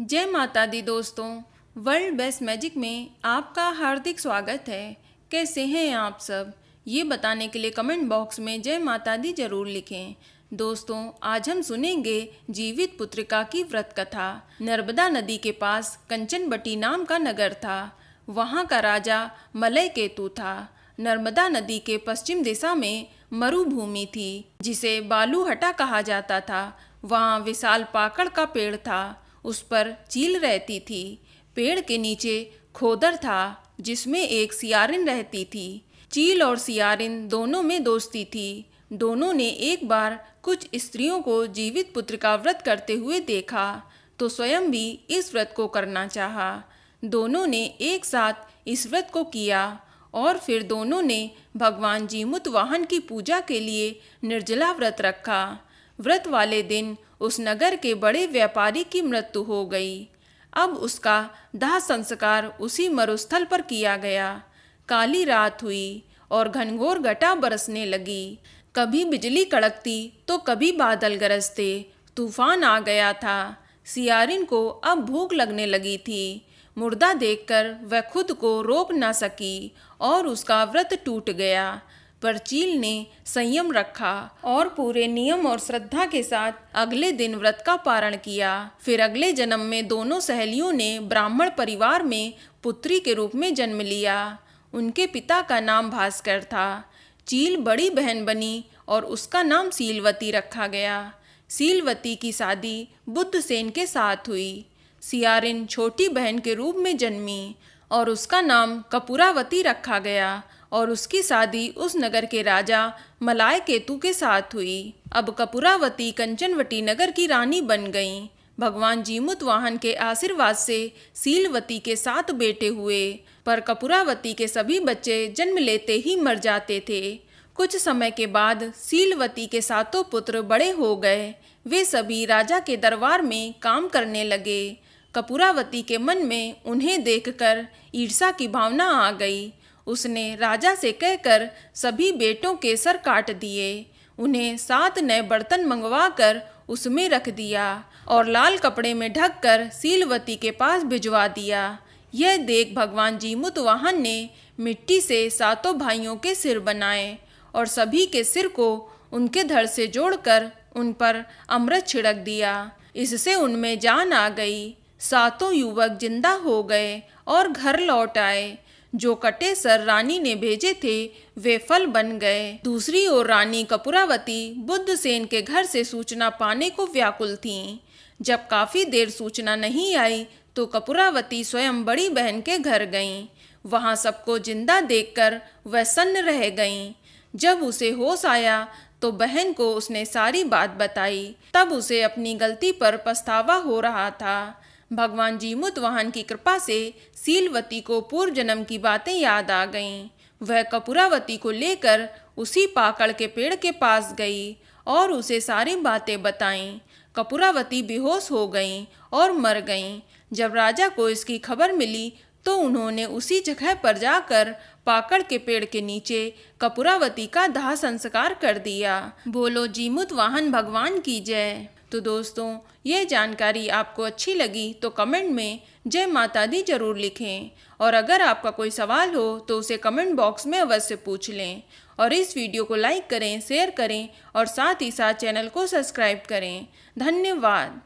जय माता दी दोस्तों, वर्ल्ड बेस्ट मैजिक में आपका हार्दिक स्वागत है। कैसे हैं आप सब, ये बताने के लिए कमेंट बॉक्स में जय माता दी जरूर लिखें। दोस्तों, आज हम सुनेंगे जीवित पुत्रिका की व्रत कथा। नर्मदा नदी के पास कंचनबटी नाम का नगर था। वहाँ का राजा मलय केतु था। नर्मदा नदी के पश्चिम दिशा में मरुभूमि थी, जिसे बालूहटा कहा जाता था। वहाँ विशाल पाकड़ का पेड़ था, उस पर चील रहती थी। पेड़ के नीचे खोदर था, जिसमें एक सियारिन रहती थी। चील और सियारिन दोनों में दोस्ती थी। दोनों ने एक बार कुछ स्त्रियों को जीवित पुत्रिका व्रत करते हुए देखा, तो स्वयं भी इस व्रत को करना चाहा। दोनों ने एक साथ इस व्रत को किया और फिर दोनों ने भगवान जीमूत वाहन की पूजा के लिए निर्जला व्रत रखा। व्रत वाले दिन उस नगर के बड़े व्यापारी की मृत्यु हो गई। अब उसका दाह संस्कार उसी मरुस्थल पर किया गया। काली रात हुई और घनघोर घटा बरसने लगी। कभी बिजली कड़कती तो कभी बादल गरजते। तूफान आ गया था। सियारिन को अब भूख लगने लगी थी। मुर्दा देखकर वह खुद को रोक न सकी और उसका व्रत टूट गया। पर चील ने संयम रखा और पूरे नियम और श्रद्धा के साथ अगले दिन व्रत का पारण किया। फिर अगले जन्म में दोनों सहेलियों ने ब्राह्मण परिवार में पुत्री के रूप में जन्म लिया। उनके पिता का नाम भास्कर था। चील बड़ी बहन बनी और उसका नाम सीलवती रखा गया। सीलवती की शादी बुद्धसेन के साथ हुई। सियारिन छोटी बहन के रूप में जन्मी और उसका नाम कपूरावती रखा गया और उसकी शादी उस नगर के राजा मलय केतु के साथ हुई। अब कपूरावती कंचनवटी नगर की रानी बन गईं। भगवान जीमूत वाहन के आशीर्वाद से सीलवती के 7 बेटे हुए, पर कपूरावती के सभी बच्चे जन्म लेते ही मर जाते थे। कुछ समय के बाद सीलवती के 7 पुत्र बड़े हो गए। वे सभी राजा के दरबार में काम करने लगे। कपूरावती के मन में उन्हें देखकर ईर्ष्या की भावना आ गई। उसने राजा से कहकर सभी बेटों के सर काट दिए। उन्हें 7 नए बर्तन मंगवा कर उसमें रख दिया और लाल कपड़े में ढककर सीलवती के पास भिजवा दिया। यह देख भगवान जीमूत वाहन ने मिट्टी से 7 भाइयों के सिर बनाए और सभी के सिर को उनके धड़ से जोड़कर उन पर अमृत छिड़क दिया। इससे उनमें जान आ गई। 7 युवक जिंदा हो गए और घर लौट आए। जो कटे सर रानी ने भेजे थे वे फल बन गए। दूसरी ओर रानी कपूरावती बुद्धसेन के घर से सूचना पाने को व्याकुल थीं। जब काफी देर सूचना नहीं आई तो कपूरावती स्वयं बड़ी बहन के घर गईं। वहां सबको जिंदा देखकर वह सन्न रह गईं। जब उसे होश आया तो बहन को उसने सारी बात बताई। तब उसे अपनी गलती पर पछतावा हो रहा था। भगवान जीमूत वाहन की कृपा से सीलवती को पूर्व जन्म की बातें याद आ गईं। वह कपूरावती को लेकर उसी पाकड़ के पेड़ के पास गई और उसे सारी बातें बताईं। कपूरावती बेहोश हो गईं और मर गईं। जब राजा को इसकी खबर मिली तो उन्होंने उसी जगह पर जाकर पाकड़ के पेड़ के नीचे कपूरावती का दाह संस्कार कर दिया। बोलो जीमूत वाहन भगवान की जय। तो दोस्तों, ये जानकारी आपको अच्छी लगी तो कमेंट में जय माता दी जरूर लिखें और अगर आपका कोई सवाल हो तो उसे कमेंट बॉक्स में अवश्य पूछ लें। और इस वीडियो को लाइक करें, शेयर करें और साथ ही साथ चैनल को सब्सक्राइब करें। धन्यवाद।